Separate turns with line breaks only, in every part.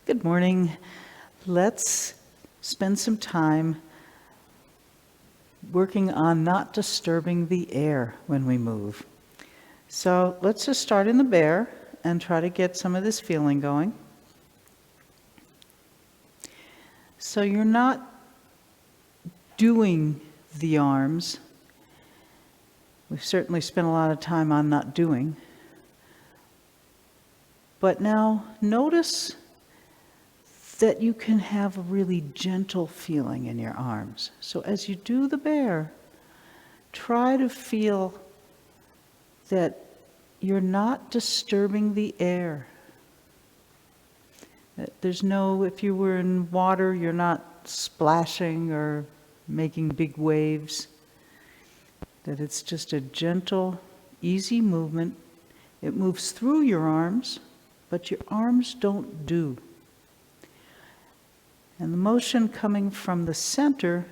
Good morning. Let's spend some time working on not disturbing the air when we move. So let's just start in the bear and try to get some of this feeling going. So you're not doing the arms. We've certainly spent a lot of time on not doing. But now notice that you can have a really gentle feeling in your arms. So as you do the bear, try to feel that you're not disturbing the air. There's no, if you were in water, you're not splashing or making big waves. That it's just a gentle, easy movement. It moves through your arms, but your arms don't do. And the motion coming from the center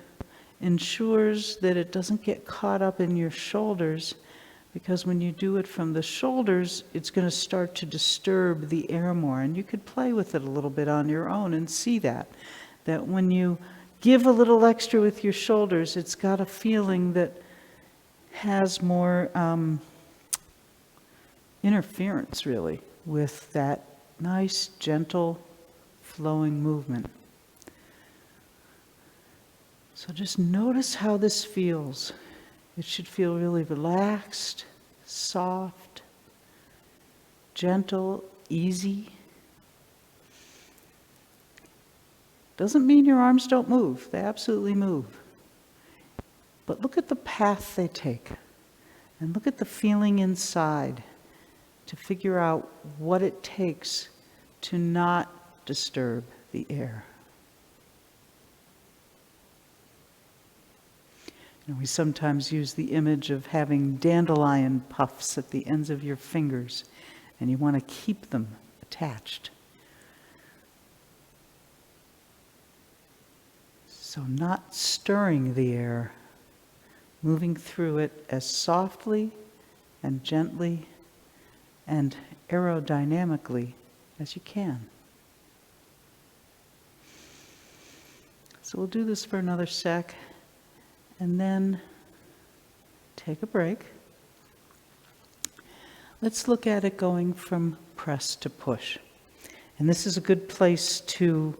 ensures that it doesn't get caught up in your shoulders, because when you do it from the shoulders, it's going to start to disturb the air more. And you could play with it a little bit on your own and see that when you give a little extra with your shoulders, it's got a feeling that has more interference, really, with that nice, gentle, flowing movement. So just notice how this feels. It should feel really relaxed, soft, gentle, easy. Doesn't mean your arms don't move. They absolutely move. But look at the path they take, and look at the feeling inside to figure out what it takes to not disturb the air. We sometimes use the image of having dandelion puffs at the ends of your fingers, and you want to keep them attached. So not stirring the air, moving through it as softly and gently and aerodynamically as you can. So we'll do this for another sec. And then take a break. Let's look at it going from press to push. And this is a good place to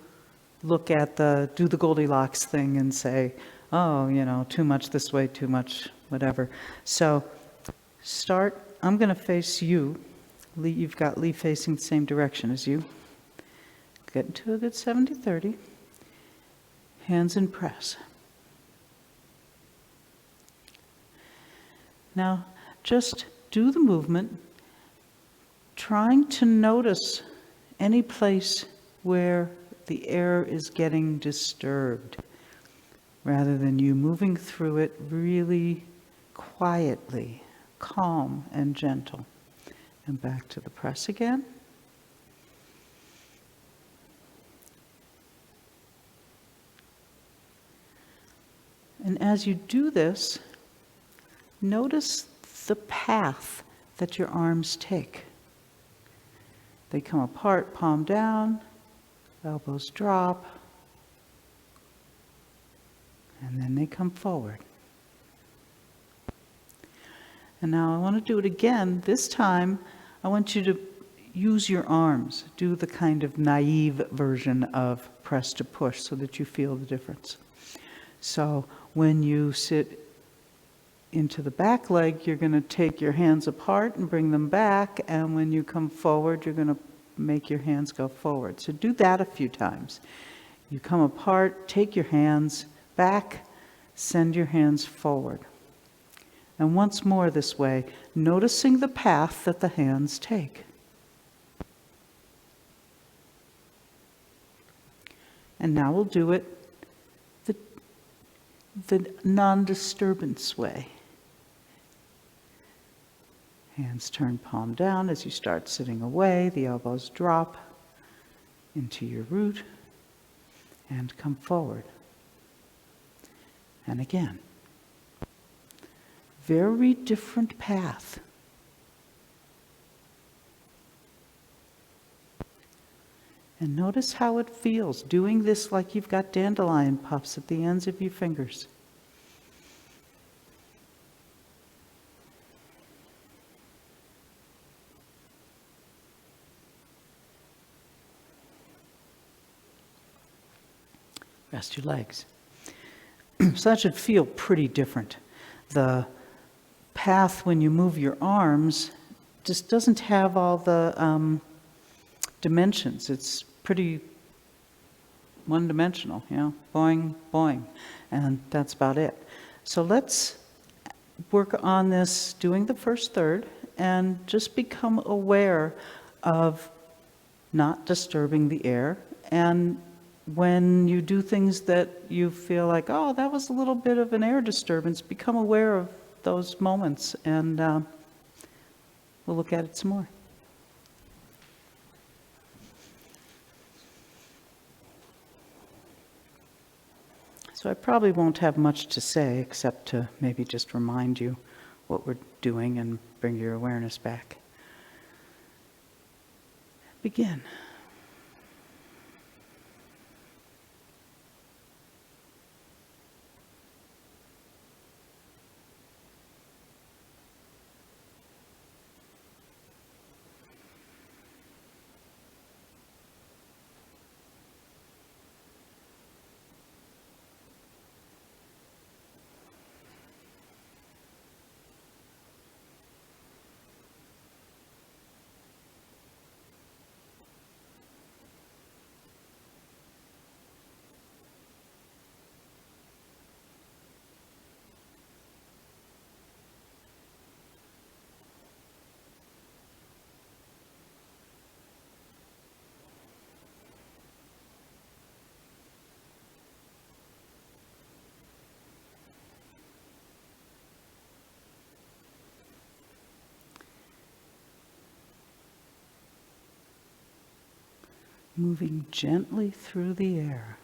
look at do the Goldilocks thing and say, oh, too much this way, too much whatever. So start, I'm going to face you. Lee, you've got Lee facing the same direction as you. Get into a good 70-30. Hands in press. Now, just do the movement, trying to notice any place where the air is getting disturbed, rather than you moving through it really quietly, calm and gentle. And back to the press again. And as you do this, notice the path that your arms take. They come apart, palm down, elbows drop, and then they come forward. And now I want to do it again. This time, I want you to use your arms. Do the kind of naive version of press to push so that you feel the difference. So when you sit into the back leg, you're going to take your hands apart and bring them back, and when you come forward, you're going to make your hands go forward. So do that a few times. You come apart, take your hands back, send your hands forward. And once more this way, noticing the path that the hands take. And now we'll do it the non-disturbance way. Hands turn palm down as you start sitting away. The elbows drop into your root and come forward. And again. Very different path. And notice how it feels, doing this like you've got dandelion puffs at the ends of your fingers. Rest your legs. So that should feel pretty different. The path when you move your arms just doesn't have all the dimensions. It's pretty one-dimensional, boing, boing, and that's about it. So let's work on this, doing the first third, and just become aware of not disturbing the air. And when you do things that you feel like, oh, that was a little bit of an air disturbance, become aware of those moments, and we'll look at it some more. So I probably won't have much to say except to maybe just remind you what we're doing and bring your awareness back. Begin. Moving gently through the air.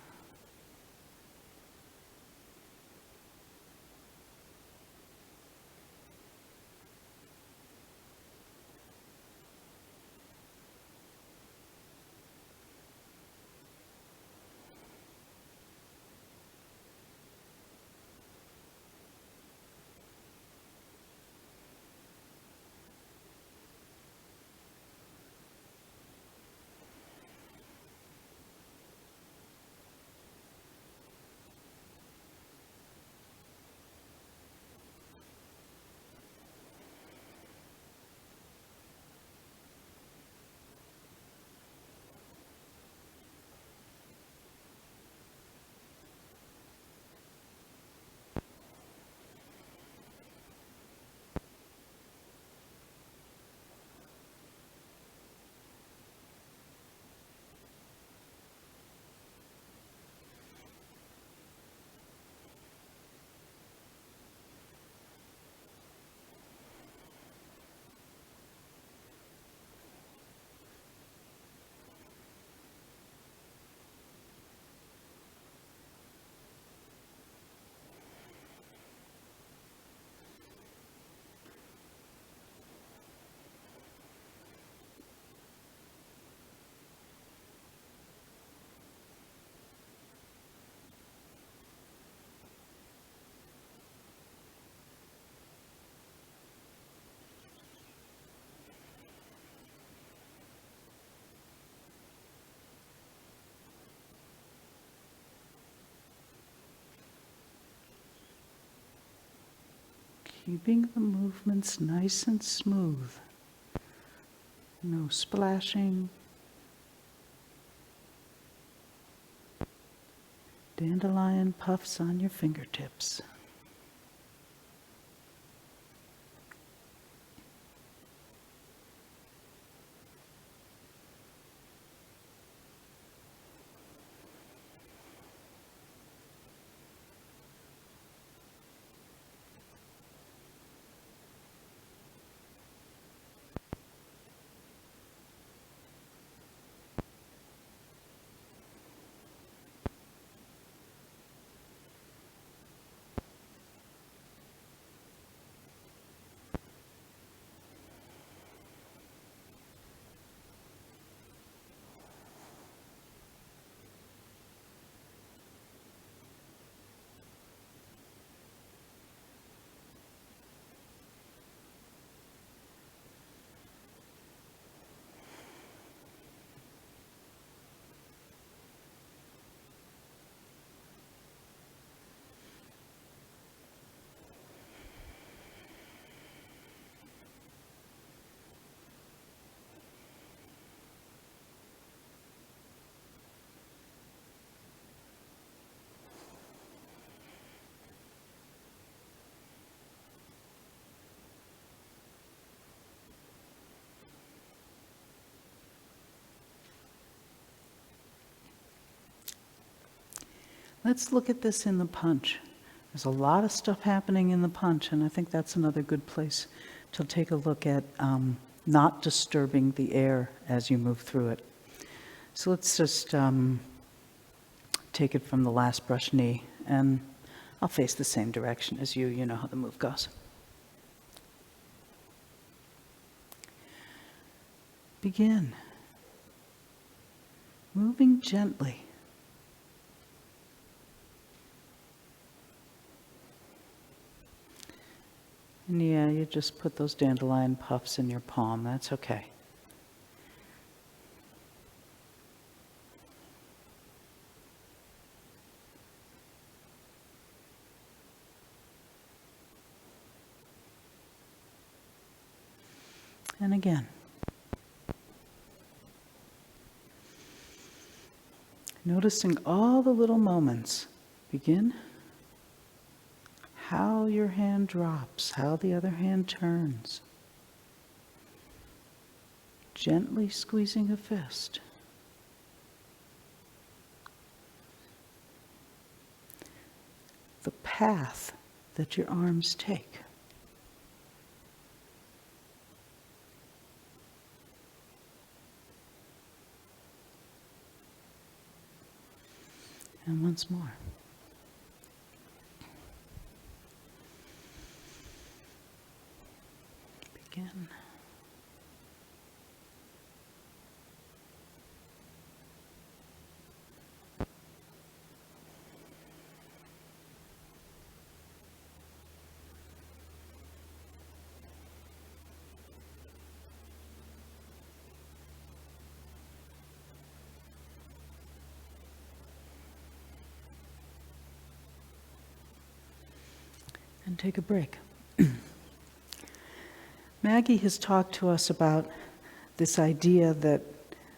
Keeping the movements nice and smooth. No splashing. Dandelion puffs on your fingertips. Let's look at this in the punch. There's a lot of stuff happening in the punch, and I think that's another good place to take a look at not disturbing the air as you move through it. So let's just take it from the last brush knee, and I'll face the same direction as you. You know how the move goes. Begin. Moving gently. And yeah, you just put those dandelion puffs in your palm. That's okay. And again. Noticing all the little moments. Begin. How your hand drops, how the other hand turns. Gently squeezing a fist. The path that your arms take. And once more. Begin. And take a break. Maggie has talked to us about this idea that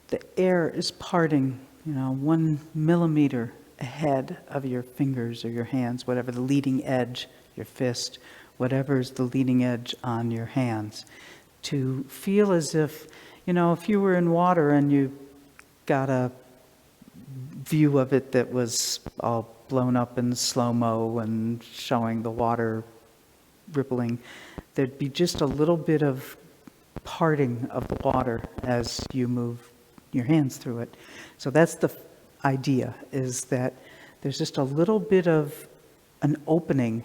the air is parting, 1 millimeter ahead of your fingers or your hands, whatever the leading edge, your fist, whatever is the leading edge on your hands. To feel as if, if you were in water and you got a view of it that was all blown up in slow-mo and showing the water rippling, there'd be just a little bit of parting of the water as you move your hands through it. So that's the idea, is that there's just a little bit of an opening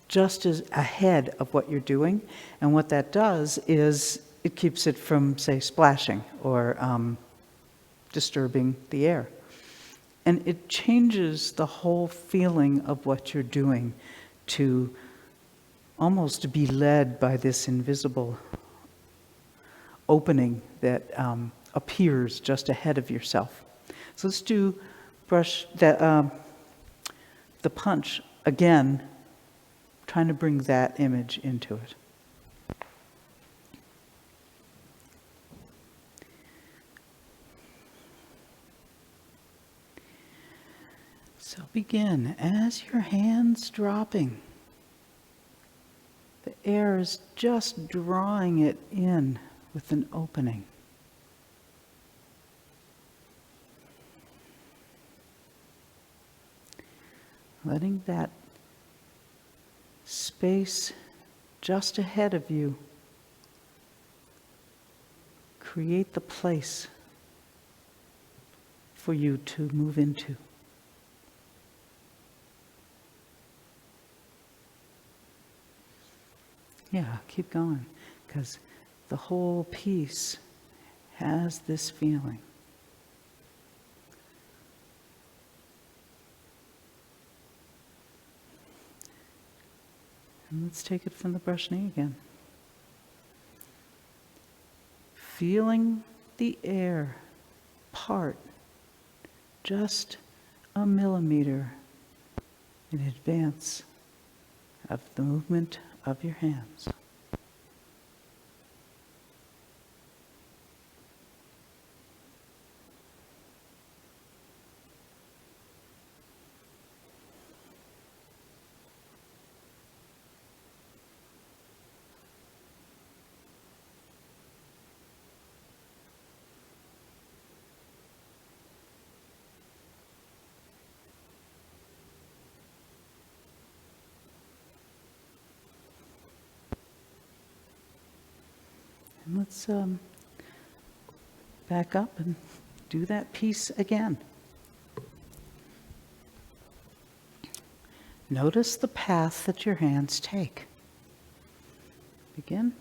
just as ahead of what you're doing. And what that does is it keeps it from, say, splashing or disturbing the air. And it changes the whole feeling of what you're doing to almost be led by this invisible opening that appears just ahead of yourself. So let's do the punch again, trying to bring that image into it. So begin as your hands dropping. The air is just drawing it in with an opening. Letting that space just ahead of you create the place for you to move into. Yeah, keep going, because the whole piece has this feeling. And let's take it from the brush knee again. Feeling the air part just a millimeter in advance of the movement of your hands. And let's back up and do that piece again. Notice the path that your hands take. Begin.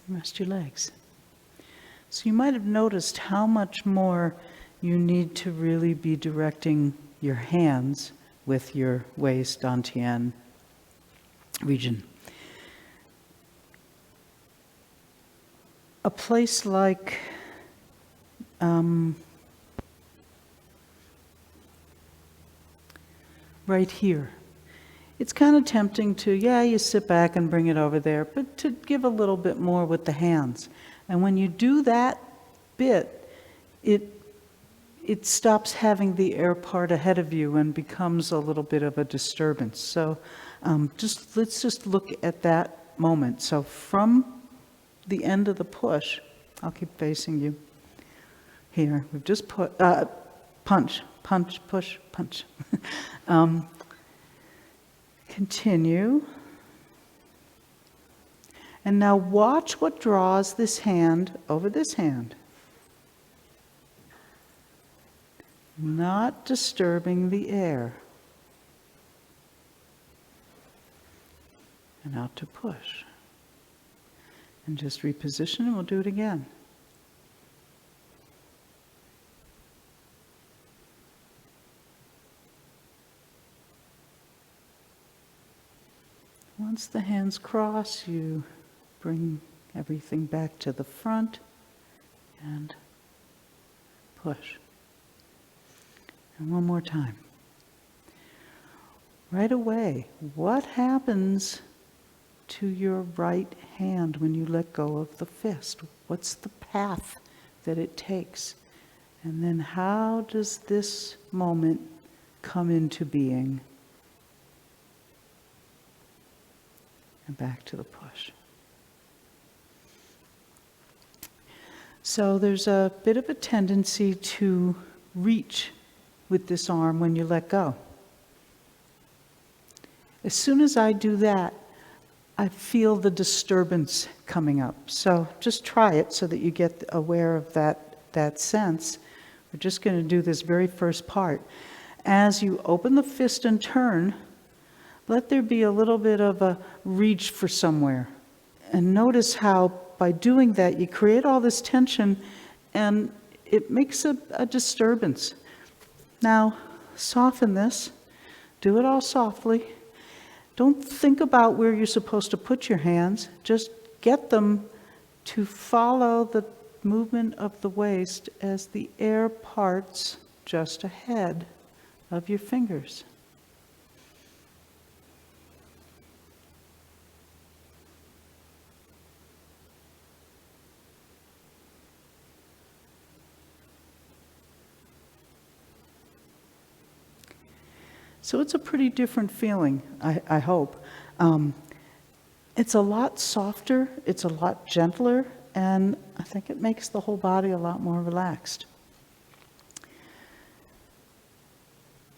Rest your legs. So you might have noticed how much more you need to really be directing your hands with your waist, dantian region. A place like right here. It's kind of tempting to, you sit back and bring it over there, but to give a little bit more with the hands. And when you do that bit, it stops having the air part ahead of you and becomes a little bit of a disturbance. So let's just look at that moment. So from the end of the push, I'll keep facing you. Here, we've just put, punch, punch, push, punch. Continue. And now watch what draws this hand over this hand. Not disturbing the air. And out to push. And just reposition and we'll do it again. Once the hands cross, you bring everything back to the front and push. And one more time. Right away, what happens to your right hand when you let go of the fist? What's the path that it takes? And then how does this moment come into being? And back to the push. So there's a bit of a tendency to reach with this arm when you let go. As soon as I do that, I feel the disturbance coming up. So just try it so that you get aware of that sense. We're just going to do this very first part. As you open the fist and turn, let there be a little bit of a reach for somewhere. And notice how by doing that you create all this tension and it makes a disturbance. Now, soften this. Do it all softly. Don't think about where you're supposed to put your hands. Just get them to follow the movement of the waist as the air parts just ahead of your fingers. So it's a pretty different feeling, I hope. It's a lot softer, it's a lot gentler, and I think it makes the whole body a lot more relaxed.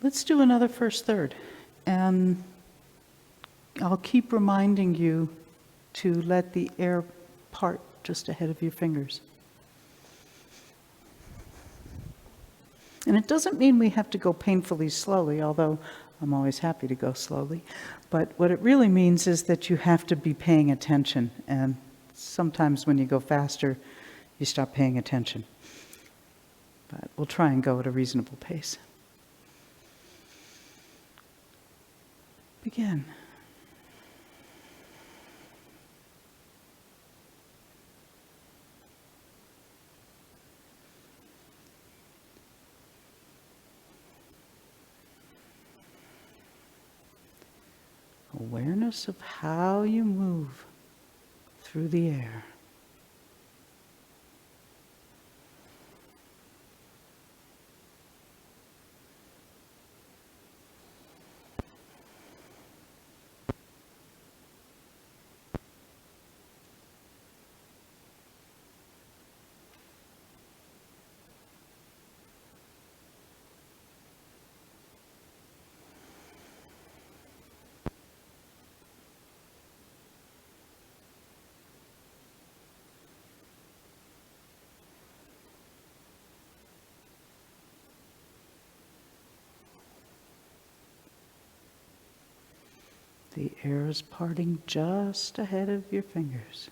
Let's do another first third. And I'll keep reminding you to let the air part just ahead of your fingers. And it doesn't mean we have to go painfully slowly, although I'm always happy to go slowly. But what it really means is that you have to be paying attention. And sometimes when you go faster, you stop paying attention. But we'll try and go at a reasonable pace. Begin. Awareness of how you move through the air. The air is parting just ahead of your fingers.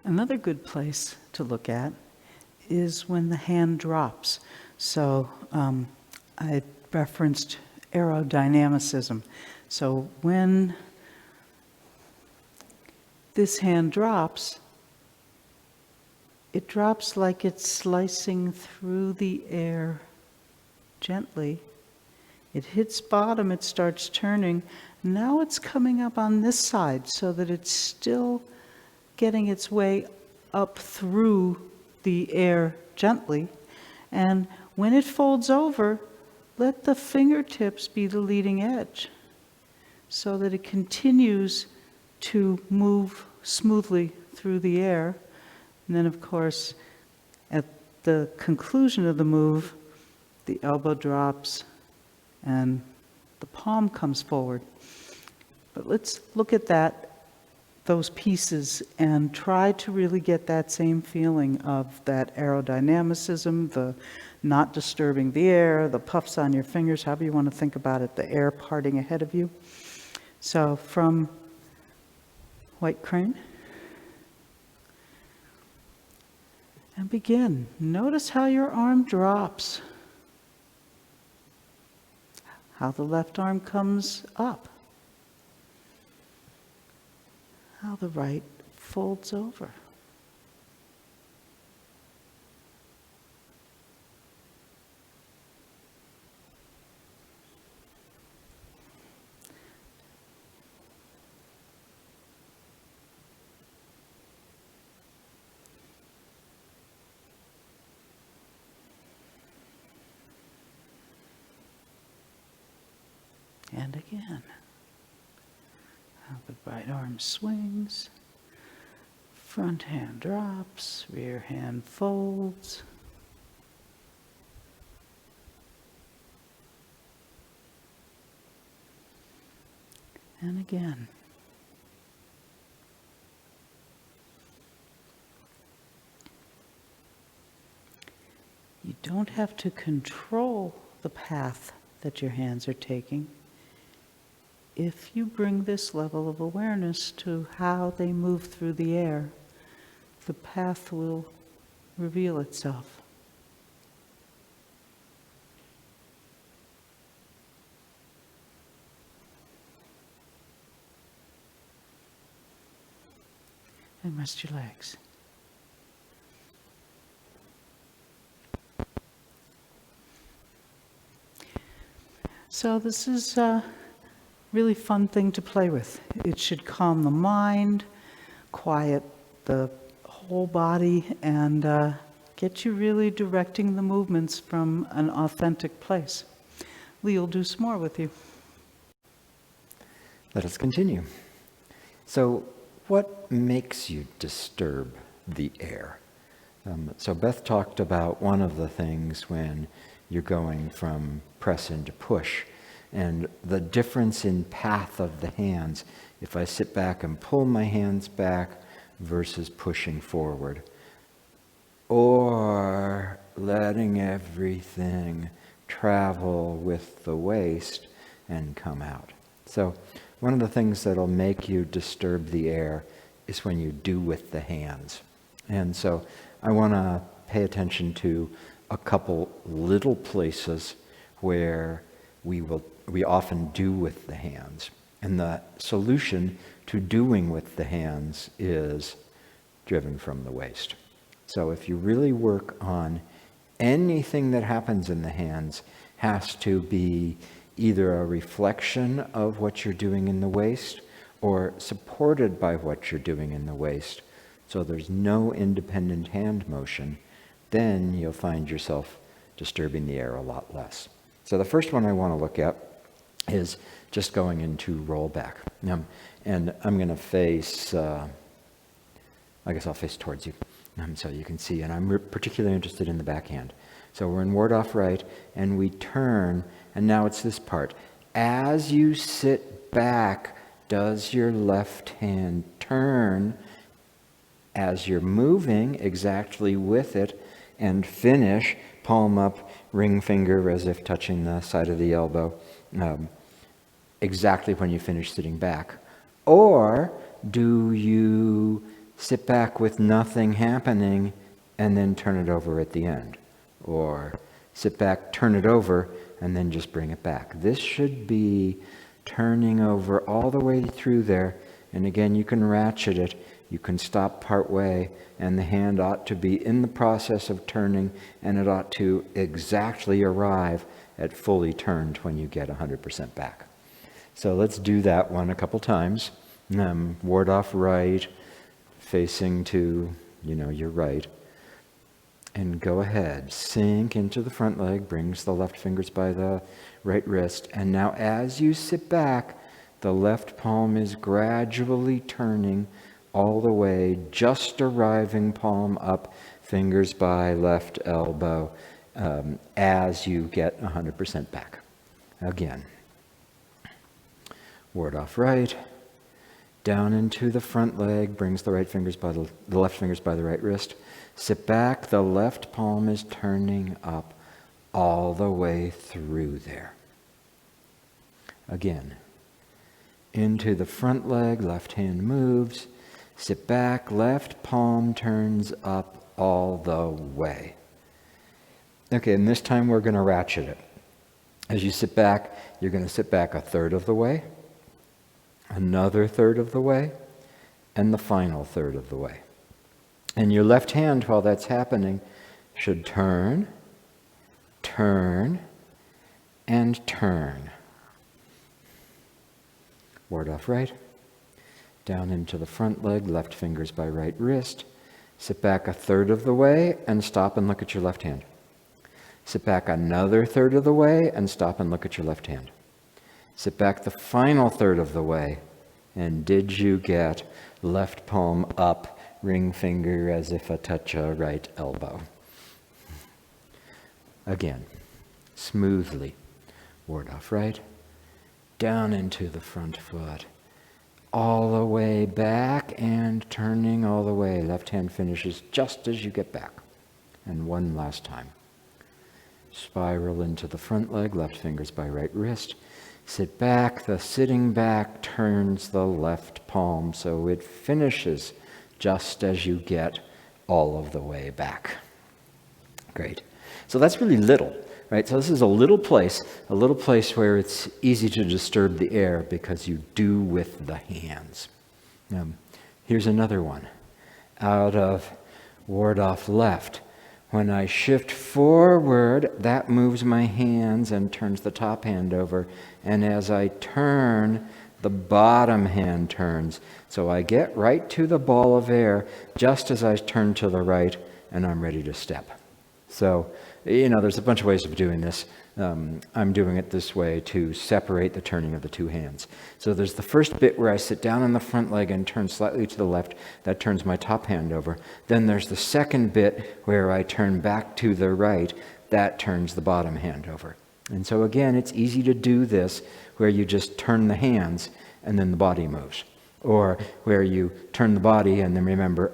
Another good place to look at is when the hand drops. So I referenced aerodynamicism. So when this hand drops, it drops like it's slicing through the air gently. It hits bottom, it starts turning. Now it's coming up on this side so that it's still getting its way up through the air gently. And when it folds over, let the fingertips be the leading edge so that it continues to move smoothly through the air. And then, of course, at the conclusion of the move, the elbow drops and the palm comes forward. But let's look at those pieces and try to really get that same feeling of that aerodynamicism, the not disturbing the air, the puffs on your fingers, however you want to think about it, the air parting ahead of you. So from White Crane. And begin. Notice how your arm drops. How the left arm comes up. How the right folds over. And again. How the right arm swings, front hand drops, rear hand folds. And again. You don't have to control the path that your hands are taking. If you bring this level of awareness to how they move through the air, the path will reveal itself. And rest your legs. So this is really fun thing to play with. It should calm the mind, quiet the whole body, and get you really directing the movements from an authentic place. Lee will do some more with you.
Let us continue. So, what makes you disturb the air? So Beth talked about one of the things when you're going from press into push, and the difference in path of the hands. If I sit back and pull my hands back versus pushing forward, or letting everything travel with the waist and come out. So one of the things that'll make you disturb the air is when you do with the hands. And so I want to pay attention to a couple little places where we often do with the hands. And the solution to doing with the hands is driven from the waist. So if you really work on anything that happens in the hands has to be either a reflection of what you're doing in the waist or supported by what you're doing in the waist. So there's no independent hand motion, then you'll find yourself disturbing the air a lot less. So the first one I want to look at is just going into rollback. And I'm going to face, I guess I'll face towards you so you can see. And I'm particularly interested in the backhand. So we're in ward off right, and we turn, and now it's this part. As you sit back, does your left hand turn as you're moving exactly with it, and finish, palm up, ring finger as if touching the side of the elbow, exactly when you finish sitting back? Or do you sit back with nothing happening, and then turn it over at the end. Or sit back, turn it over, and then just bring it back. This should be turning over all the way through there. And again, you can ratchet it. You can stop part way, and the hand ought to be in the process of turning, and it ought to exactly arrive at fully turned when you get 100% back. So let's do that one a couple times. Ward off right, facing to, your right. And go ahead, sink into the front leg, brings the left fingers by the right wrist. And now as you sit back, the left palm is gradually turning all the way, just arriving palm up, fingers by left elbow, as you get 100% back. Again. Ward off right, down into the front leg, brings the left fingers by the right wrist. Sit back, the left palm is turning up all the way through there. Again, into the front leg, left hand moves. Sit back, left palm turns up all the way. Okay, and this time we're going to ratchet it. As you sit back, you're going to sit back a third of the way, another third of the way, and the final third of the way. And your left hand, while that's happening, should turn, turn, and turn. Ward off right. Down into the front leg, left fingers by right wrist. Sit back a third of the way and stop and look at your left hand. Sit back another third of the way and stop and look at your left hand. Sit back the final third of the way, and did you get left palm up, ring finger as if a touch a right elbow? Again, smoothly. Ward off right, down into the front foot, all the way back and turning all the way. Left hand finishes just as you get back. And one last time. Spiral into the front leg, left fingers by right wrist. Sit back, the sitting back turns the left palm, so it finishes just as you get all of the way back. Great. So that's really little, right? So this is a little place where it's easy to disturb the air because you do with the hands. Here's another one. Out of ward off left. When I shift forward, that moves my hands and turns the top hand over. And as I turn, the bottom hand turns. So I get right to the ball of air just as I turn to the right, and I'm ready to step. So, there's a bunch of ways of doing this. I'm doing it this way to separate the turning of the two hands. So there's the first bit where I sit down on the front leg and turn slightly to the left. That turns my top hand over. Then there's the second bit where I turn back to the right. That turns the bottom hand over. And so again, it's easy to do this where you just turn the hands and then the body moves. Or where you turn the body and then remember,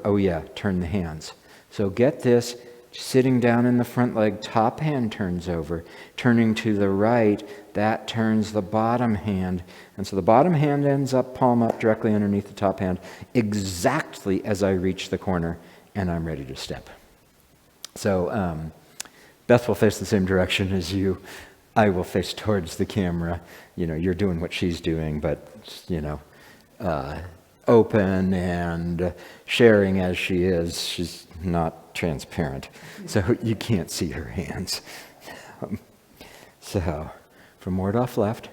turn the hands. So get this. Sitting down in the front leg, top hand turns over. Turning to the right, that turns the bottom hand. And so the bottom hand ends up palm up directly underneath the top hand, exactly as I reach the corner, and I'm ready to step. So Beth will face the same direction as you. I will face towards the camera. You're doing what she's doing, but, open and sharing as she is. She's not transparent, so you can't see her hands. So, from ward off left,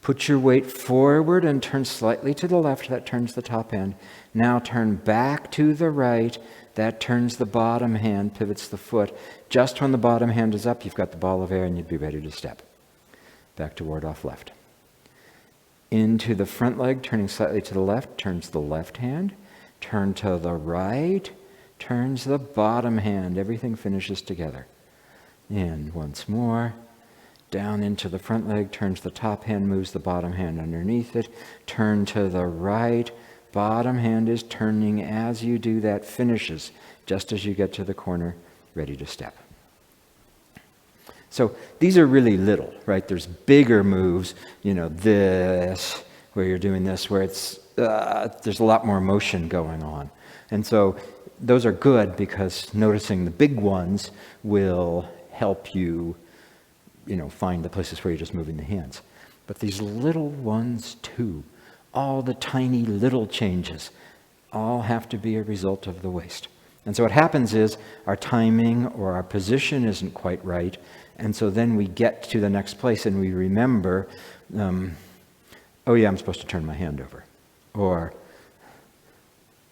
put your weight forward and turn slightly to the left. That turns the top hand. Now turn back to the right. That turns the bottom hand, pivots the foot. Just when the bottom hand is up, you've got the ball of air and you'd be ready to step. Back to ward off left. Into the front leg, turning slightly to the left, turns the left hand. Turn to the right, turns the bottom hand. Everything finishes together. And once more, down into the front leg, turns the top hand, moves the bottom hand underneath it. Turn to the right, bottom hand is turning. As you do that, finishes just as you get to the corner, ready to step. So these are really little, right? There's bigger moves, this, where you're doing this, where it's there's a lot more motion going on. And so those are good because noticing the big ones will help you, find the places where you're just moving the hands. But these little ones too, all the tiny little changes, all have to be a result of the waist. And so what happens is our timing or our position isn't quite right. And so then we get to the next place and we remember, oh yeah, I'm supposed to turn my hand over. Or,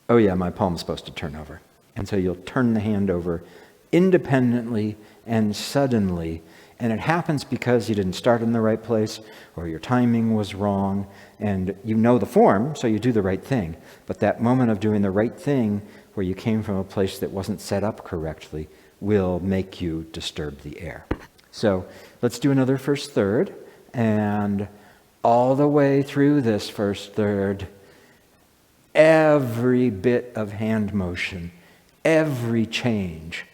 oh yeah, my palm's supposed to turn over. And so you'll turn the hand over independently and suddenly. And it happens because you didn't start in the right place or your timing was wrong. And you know the form, so you do the right thing. But that moment of doing the right thing where you came from a place that wasn't set up correctly will make you disturb the air. So let's do another first third. And all the way through this first third, every bit of hand motion, every change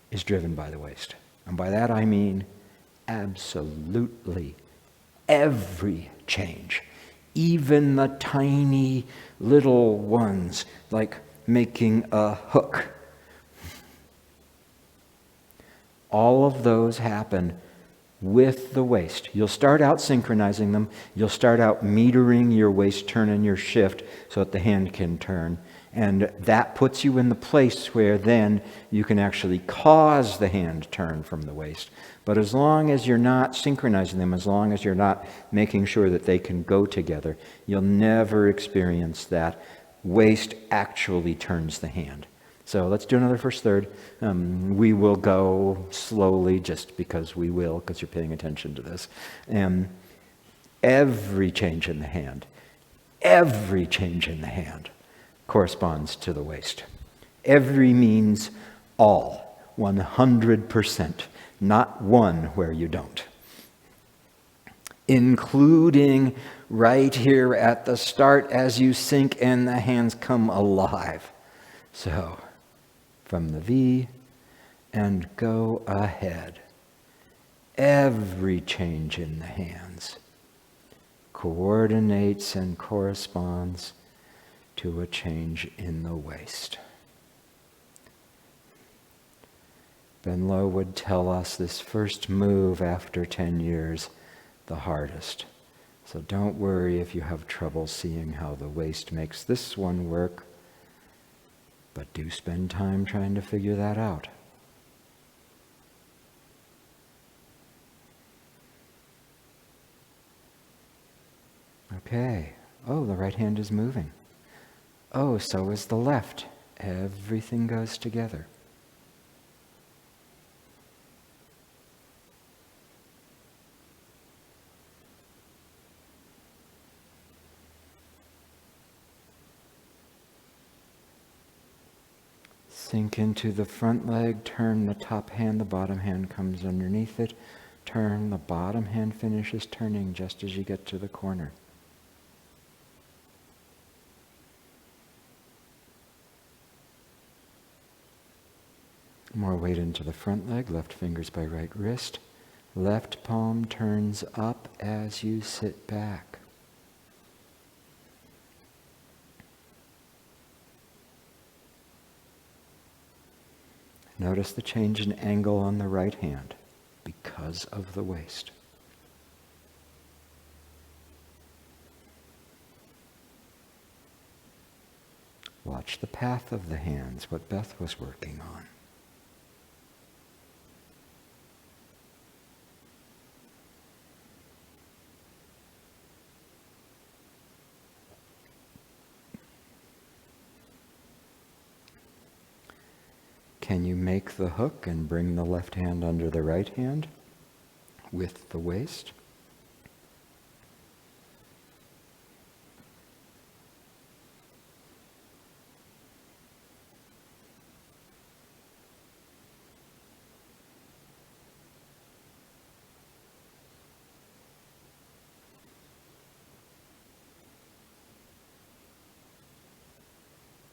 is driven by the waist. And by that I mean absolutely every change. Even the tiny little ones, like making a hook. All of those happen with the waist. You'll start out synchronizing them. You'll start out metering your waist turn and your shift so that the hand can turn. And that puts you in the place where then you can actually cause the hand turn from the waist. But as long as you're not synchronizing them, as long as you're not making sure that they can go together, you'll never experience that waist actually turns the hand. So let's do another first third. We will go slowly just because we will, because you're paying attention to this. Every change in the hand corresponds to the waist. Every means all, 100%, not one where you don't. Including right here at the start as you sink and the hands come alive. So, from the V and go ahead. Every change in the hands coordinates and corresponds to a change in the waist. Ben Lowe would tell us this first move after 10 years, the hardest. So don't worry if you have trouble seeing how the waist makes this one work, but do spend time trying to figure that out. Okay. Oh, the right hand is moving. Oh, so is the left. Everything goes together. Sink into the front leg, turn the top hand, the bottom hand comes underneath it. Turn, the bottom hand finishes turning just as you get to the corner. More weight into the front leg, left fingers by right wrist. Left palm turns up as you sit back. Notice the change in angle on the right hand because of the waist. Watch the path of the hands, what Beth was working on. Can you make the hook and bring the left hand under the right hand with the waist?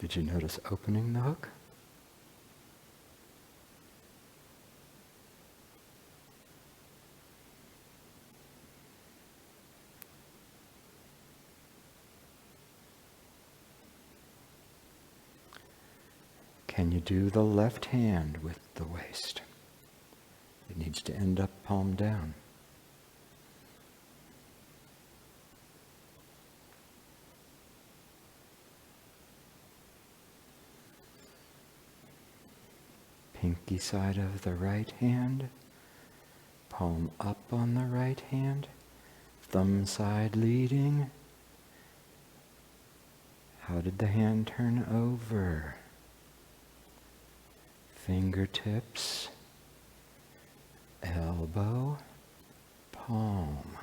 Did you notice opening the hook? Can you do the left hand with the waist? It needs to end up palm down. Pinky side of the right hand, palm up on the right hand, thumb side leading. How did the hand turn over? Fingertips, elbow, palm.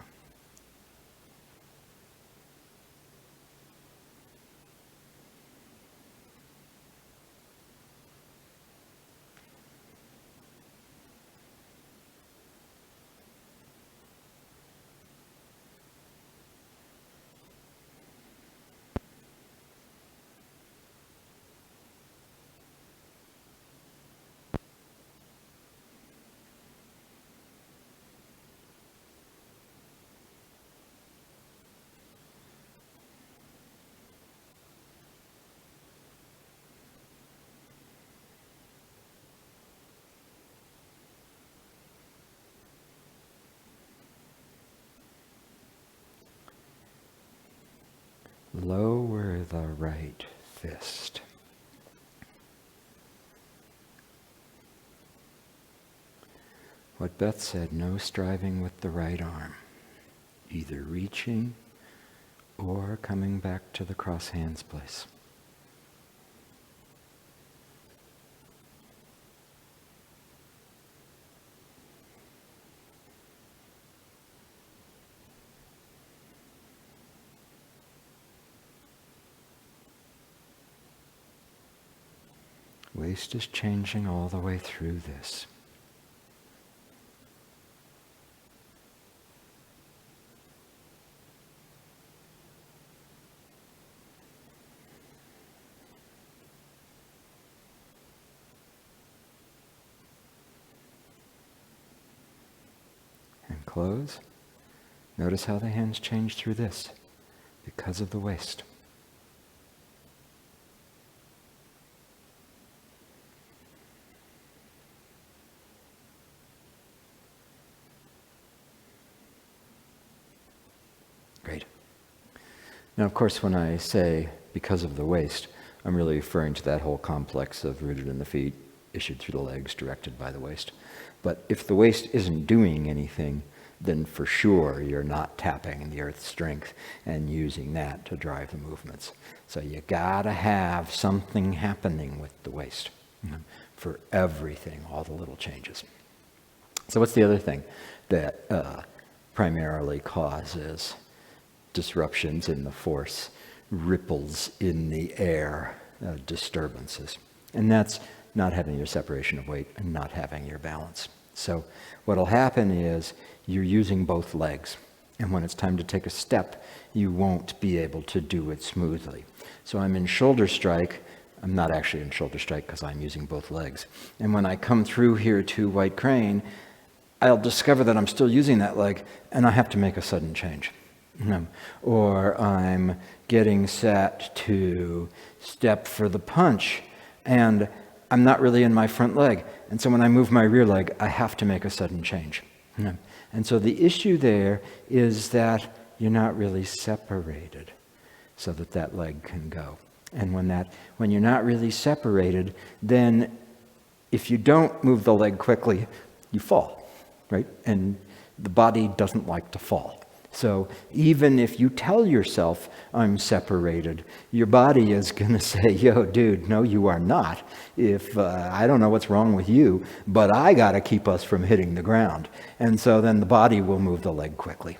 Lower the right fist. What Beth said, no striving with the right arm, either reaching or coming back to the cross hands place. Waist is changing all the way through this. And close. Notice how the hands change through this because of the waist. Great. Now, of course, when I say because of the waist, I'm really referring to that whole complex of rooted in the feet, issued through the legs, directed by the waist. But if the waist isn't doing anything, then for sure you're not tapping the earth's strength and using that to drive the movements. So you gotta have something happening with the waist for everything, all the little changes. So what's the other thing that primarily causes disruptions in the force, ripples in the air, disturbances? And that's not having your separation of weight and not having your balance. So what'll happen is you're using both legs, and when it's time to take a step, you won't be able to do it smoothly. So I'm in shoulder strike. I'm not actually in shoulder strike because I'm using both legs. And when I come through here to white crane, I'll discover that I'm still using that leg, and I have to make a sudden change. Or I'm getting set to step for the punch, and I'm not really in my front leg. And so when I move my rear leg, I have to make a sudden change. And so the issue there is that you're not really separated so that that leg can go. And when you're not really separated, then if you don't move the leg quickly, you fall, right? And the body doesn't like to fall. So even if you tell yourself, I'm separated, your body is going to say, yo, dude, no, you are not. If I don't know what's wrong with you, but I got to keep us from hitting the ground. And so then the body will move the leg quickly.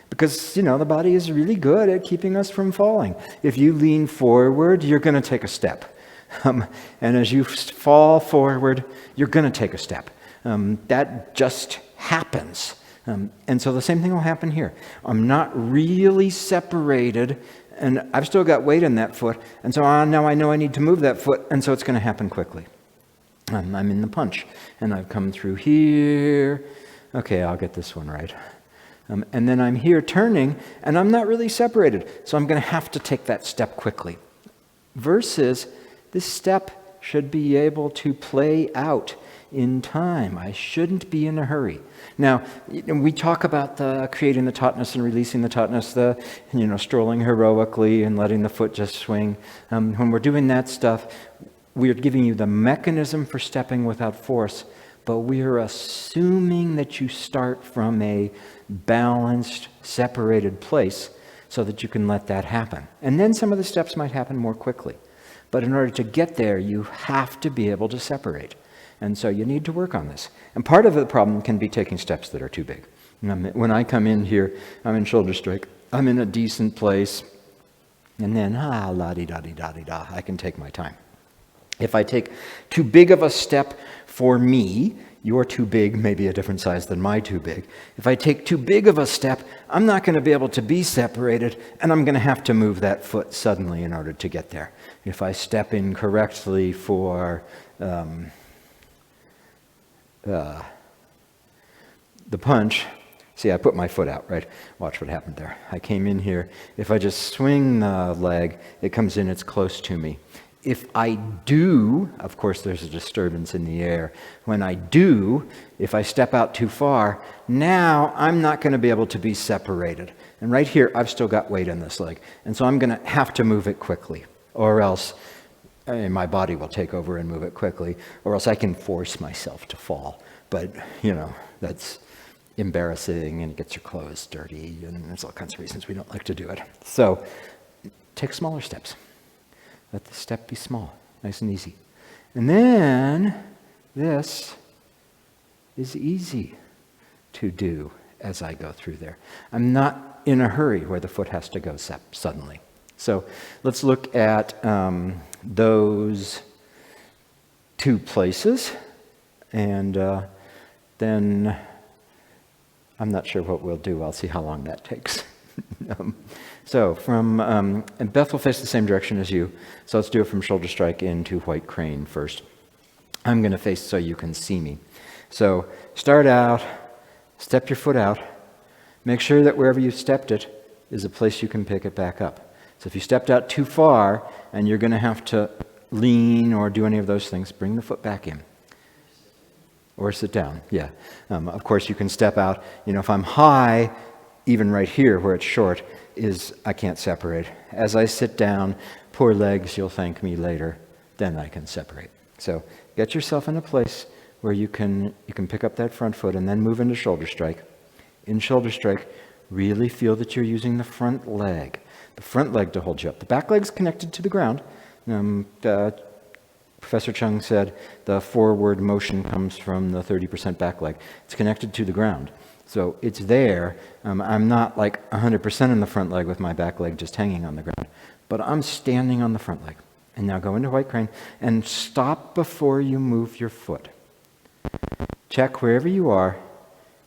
Because, the body is really good at keeping us from falling. If you lean forward, you're going to take a step. And as you fall forward, you're going to take a step. That just happens. And so the same thing will happen here. I'm not really separated, and I've still got weight in that foot, and so now I know I need to move that foot, and so it's going to happen quickly. I'm in the punch, and I've come through here. Okay, I'll get this one right. And then I'm here turning, and I'm not really separated, so I'm going to have to take that step quickly. Versus this step should be able to play out in time. I shouldn't be in a hurry. Now, we talk about creating the tautness and releasing the tautness, strolling heroically and letting the foot just swing. When we're doing that stuff, we're giving you the mechanism for stepping without force, but we're assuming that you start from a balanced, separated place so that you can let that happen. And then some of the steps might happen more quickly. But in order to get there, you have to be able to separate. And so you need to work on this. And part of the problem can be taking steps that are too big. When I come in here, I'm in shoulder strike. I'm in a decent place. And then, la-di-da-di-da-di-da, I can take my time. If I take too big of a step for me, your too big may be a different size than my too big. If I take too big of a step, I'm not going to be able to be separated, and I'm going to have to move that foot suddenly in order to get there. If I step incorrectly for the punch, see, I put my foot out, right? Watch what happened there. I came in here. If I just swing the leg, it comes in, it's close to me. If I do, of course there's a disturbance in the air. When I do, if I step out too far, now I'm not going to be able to be separated. And right here, I've still got weight in this leg. And so I'm going to have to move it quickly, or else my body will take over and move it quickly, or else I can force myself to fall. But, that's embarrassing, and it gets your clothes dirty, and there's all kinds of reasons we don't like to do it. So take smaller steps. Let the step be small, nice and easy. And then this is easy to do as I go through there. I'm not in a hurry where the foot has to go suddenly. So let's look at those two places, and then I'm not sure what we'll do. I'll see how long that takes. So and Beth will face the same direction as you. So let's do it from shoulder strike into white crane first. I'm going to face so you can see me. So start out, step your foot out. Make sure that wherever you stepped it is a place you can pick it back up. So if you stepped out too far and you're going to have to lean or do any of those things, bring the foot back in. Or sit down, yeah. Of course, you can step out. If I'm high, even right here where it's short, I can't separate. As I sit down, poor legs, you'll thank me later, then I can separate. So get yourself in a place where you can pick up that front foot and then move into shoulder strike. In shoulder strike, really feel that you're using the front leg to hold you up. The back leg's connected to the ground. Professor Chung said the forward motion comes from the 30% back leg. It's connected to the ground. So it's there. I'm not like 100% in the front leg with my back leg just hanging on the ground, but I'm standing on the front leg. And now go into white crane and stop before you move your foot. Check wherever you are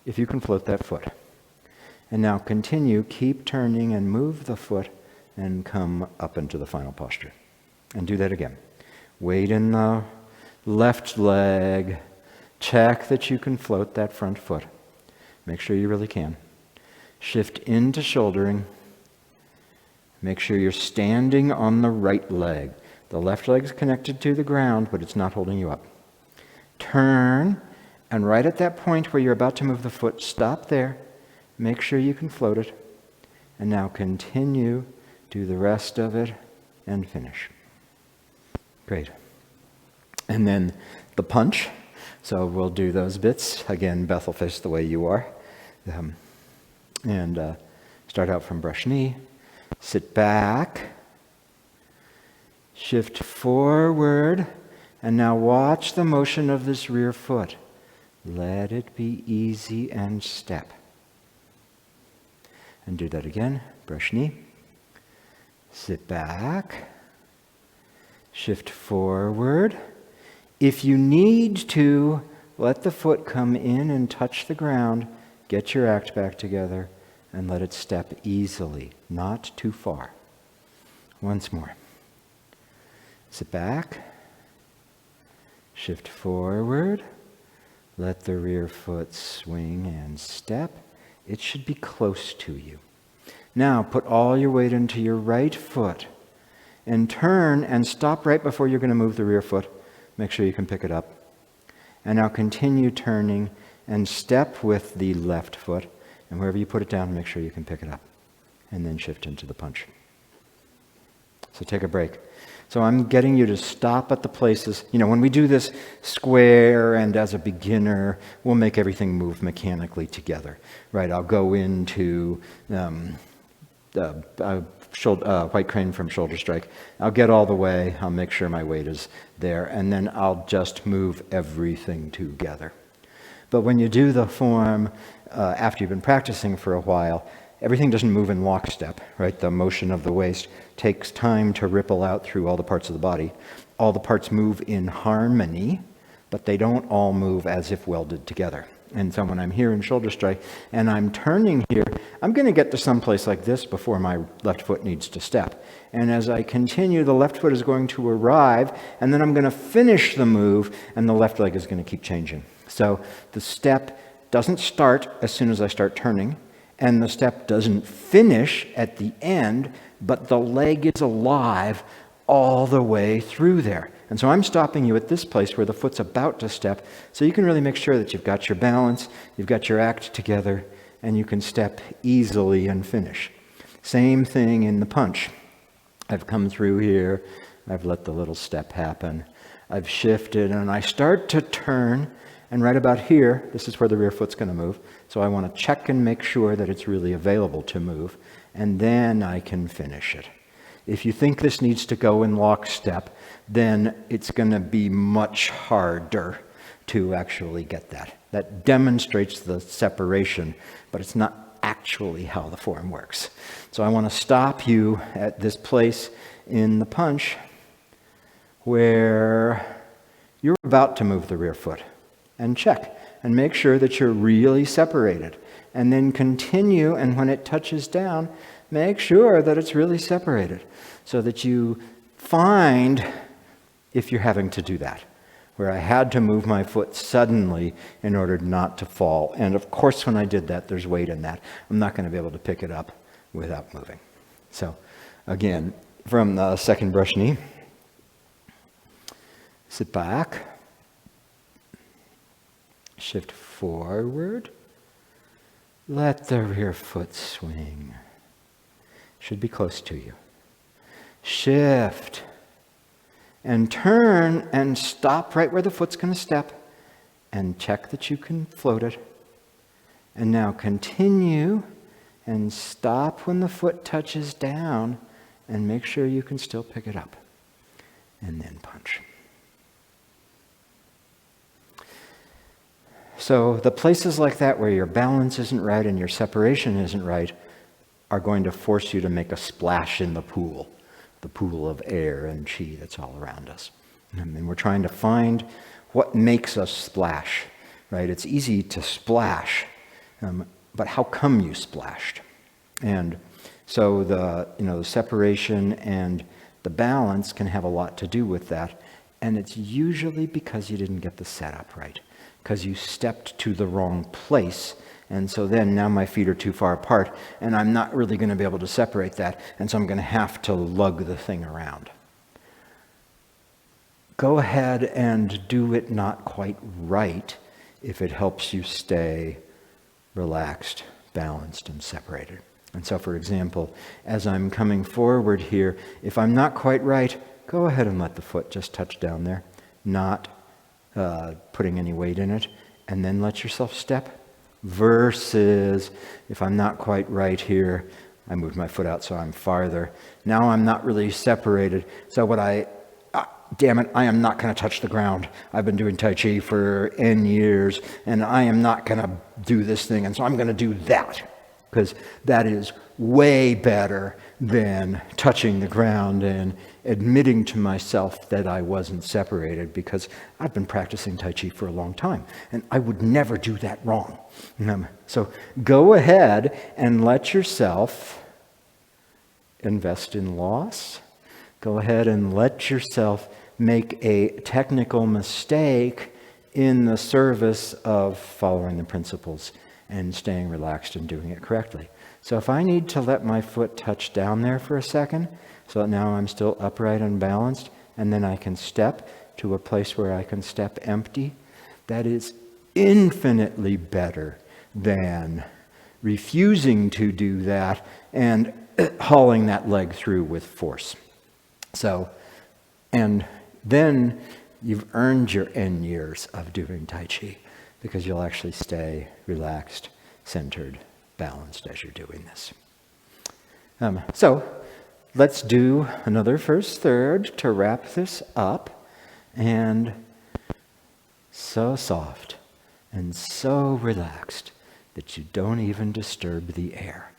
if you can float that foot. And now continue, keep turning and move the foot and come up into the final posture. And do that again. Weight in the left leg. Check that you can float that front foot. Make sure you really can. Shift into shouldering. Make sure you're standing on the right leg. The left leg's connected to the ground, but it's not holding you up. Turn, and right at that point where you're about to move the foot, stop there. Make sure you can float it. And now continue, do the rest of it, and finish. Great. And then the punch. So we'll do those bits. Again, Beth will face the way you are. Start out from brush knee. Sit back. Shift forward. And now watch the motion of this rear foot. Let it be easy and step. And do that again. Brush knee. Sit back. Shift forward. If you need to, let the foot come in and touch the ground. Get your act back together and let it step easily, not too far. Once more. Sit back. Shift forward. Let the rear foot swing and step. It should be close to you. Now put all your weight into your right foot and turn and stop right before you're going to move the rear foot. Make sure you can pick it up. And now continue turning and step with the left foot. And wherever you put it down, make sure you can pick it up. And then shift into the punch. So take a break. So I'm getting you to stop at the places, when we do this square and as a beginner, we'll make everything move mechanically together, right? I'll go into white crane from shoulder strike. I'll get all the way, I'll make sure my weight is there, and then I'll just move everything together. But when you do the form after you've been practicing for a while, everything doesn't move in lockstep, right? The motion of the waist takes time to ripple out through all the parts of the body. All the parts move in harmony, but they don't all move as if welded together. And so when I'm here in shoulder strike and I'm turning here, I'm going to get to some place like this before my left foot needs to step. And as I continue, the left foot is going to arrive, and then I'm going to finish the move, and the left leg is going to keep changing. So the step doesn't start as soon as I start turning, and the step doesn't finish at the end, but the leg is alive all the way through there. And so I'm stopping you at this place where the foot's about to step, so you can really make sure that you've got your balance, you've got your act together, and you can step easily and finish. Same thing in the punch. I've come through here, I've let the little step happen, I've shifted, and I start to turn, and right about here, this is where the rear foot's going to move, so I want to check and make sure that it's really available to move, and then I can finish it. If you think this needs to go in lockstep, then it's going to be much harder to actually get that. That demonstrates the separation, but it's not actually how the form works. So I want to stop you at this place in the punch where you're about to move the rear foot, and check and make sure that you're really separated. And then continue, and when it touches down, make sure that it's really separated so that you find, if you're having to do that, where I had to move my foot suddenly in order not to fall. And of course, when I did that, there's weight in that. I'm not going to be able to pick it up without moving. So again, from the second brush knee, sit back, shift forward, let the rear foot swing. Should be close to you. Shift and turn and stop right where the foot's going to step and check that you can float it. And now continue and stop when the foot touches down and make sure you can still pick it up. And then punch. So the places like that where your balance isn't right and your separation isn't right are going to force you to make a splash in the pool of air and chi that's all around us. And we're trying to find what makes us splash, right? It's easy to splash, but how come you splashed? And so the separation and the balance can have a lot to do with that, and it's usually because you didn't get the setup right, because you stepped to the wrong place. And so then now my feet are too far apart, and I'm not really going to be able to separate that, and so I'm going to have to lug the thing around. Go ahead and do it not quite right if it helps you stay relaxed, balanced, and separated. And so, for example, as I'm coming forward here, if I'm not quite right, go ahead and let the foot just touch down there, not putting any weight in it, and then let yourself step. Versus, if I'm not quite right here, I moved my foot out so I'm farther. Now I'm not really separated. So damn it, I am not going to touch the ground. I've been doing Tai Chi for N years, and I am not going to do this thing, and so I'm going to do that. Because that is way better than touching the ground and admitting to myself that I wasn't separated, because I've been practicing Tai Chi for a long time, and I would never do that wrong. So go ahead and let yourself invest in loss. Go ahead and let yourself make a technical mistake in the service of following the principles and staying relaxed and doing it correctly. So if I need to let my foot touch down there for a second, so that now I'm still upright and balanced, and then I can step, to a place where I can step empty, that is infinitely better than refusing to do that and hauling that leg through with force. So, and then you've earned your N years of doing Tai Chi, because you'll actually stay relaxed, centered, balanced as you're doing this. So let's do another first third to wrap this up. And so soft and so relaxed that you don't even disturb the air.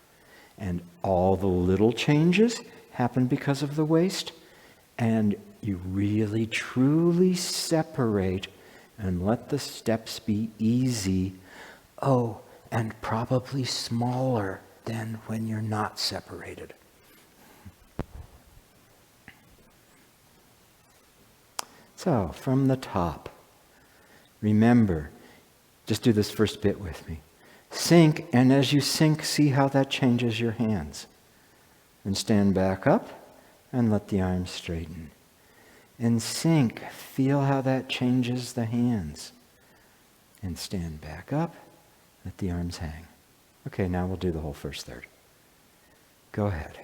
And all the little changes happen because of the waist. And you really, truly separate and let the steps be easy. Oh, and probably smaller than when you're not separated. So, from the top, remember, just do this first bit with me. Sink, and as you sink, see how that changes your hands. And stand back up and let the arms straighten. And sink, feel how that changes the hands. And stand back up, let the arms hang. Okay, now we'll do the whole first third. Go ahead.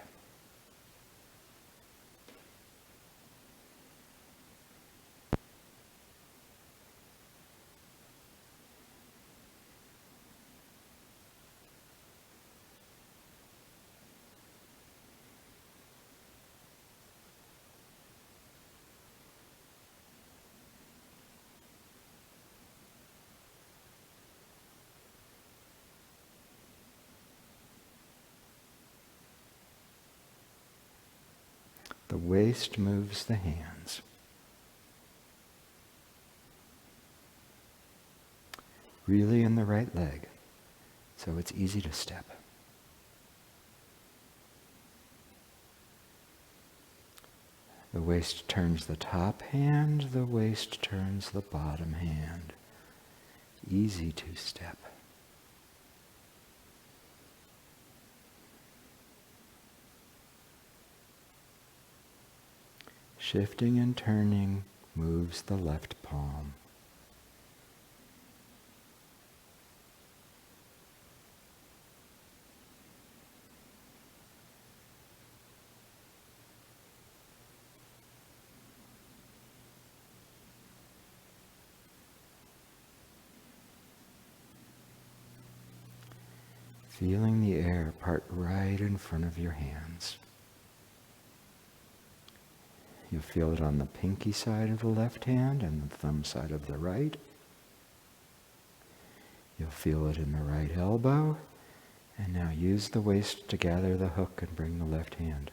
The waist moves the hands. Really in the right leg, so it's easy to step. The waist turns the top hand, the waist turns the bottom hand. Easy to step. Shifting and turning moves the left palm. Feeling the air part right in front of your hands. You'll feel it on the pinky side of the left hand and the thumb side of the right. You'll feel it in the right elbow. And now use the waist to gather the hook and bring the left hand.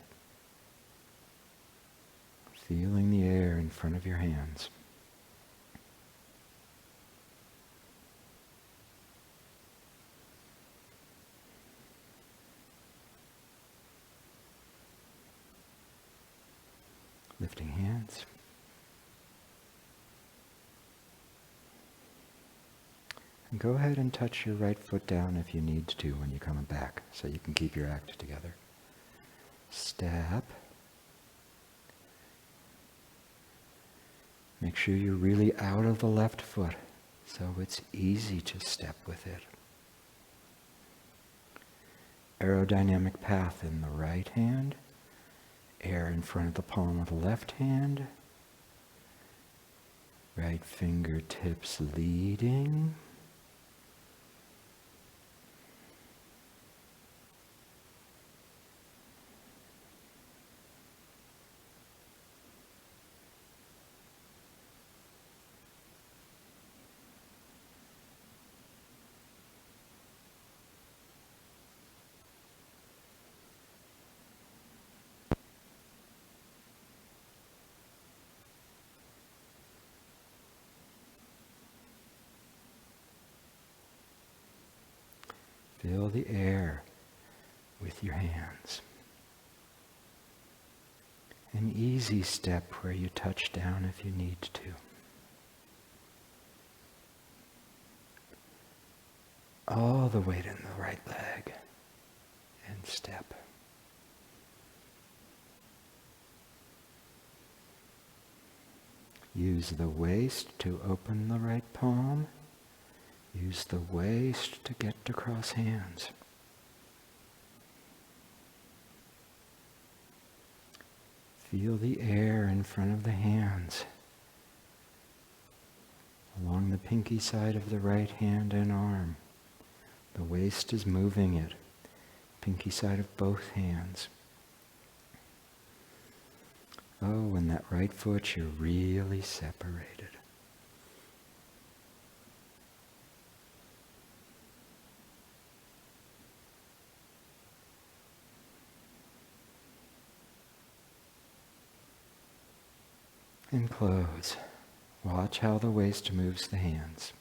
Feeling the air in front of your hands. Lifting hands. And go ahead and touch your right foot down if you need to when you're coming back, so you can keep your act together. Step. Make sure you're really out of the left foot, so it's easy to step with it. Aerodynamic path in the right hand. Air in front of the palm of the left hand. Right fingertips leading. Fill the air with your hands. An easy step where you touch down if you need to. All the weight in the right leg and step. Use the waist to open the right palm. Use the waist to get to cross hands. Feel the air in front of the hands, along the pinky side of the right hand and arm. The waist is moving it. Pinky side of both hands. Oh, in that right foot, you're really separated. And close. Watch how the waist moves the hands.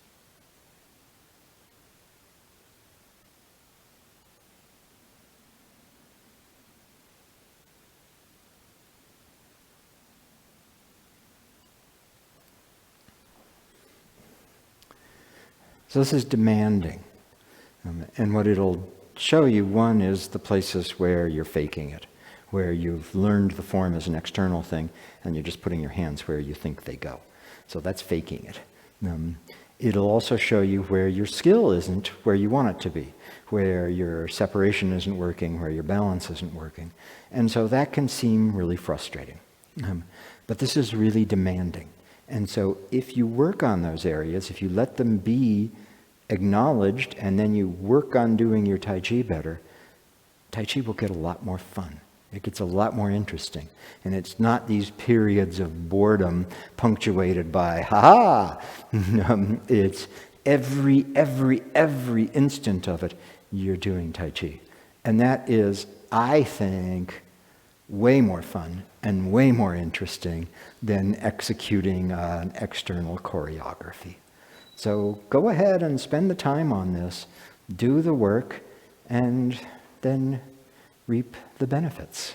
So this is demanding. And what it'll show you, one, is the places where you're faking it, where you've learned the form as an external thing, and you're just putting your hands where you think they go. So that's faking it. It'll also show you where your skill isn't where you want it to be, where your separation isn't working, where your balance isn't working. And so that can seem really frustrating. But this is really demanding. And so if you work on those areas, if you let them be acknowledged, and then you work on doing your Tai Chi better, Tai Chi will get a lot more fun. It gets a lot more interesting. And it's not these periods of boredom punctuated by, ha-ha! It's every instant of it, you're doing Tai Chi. And that is, I think, way more fun and way more interesting than executing an external choreography. So go ahead and spend the time on this, do the work, and then reap the benefits.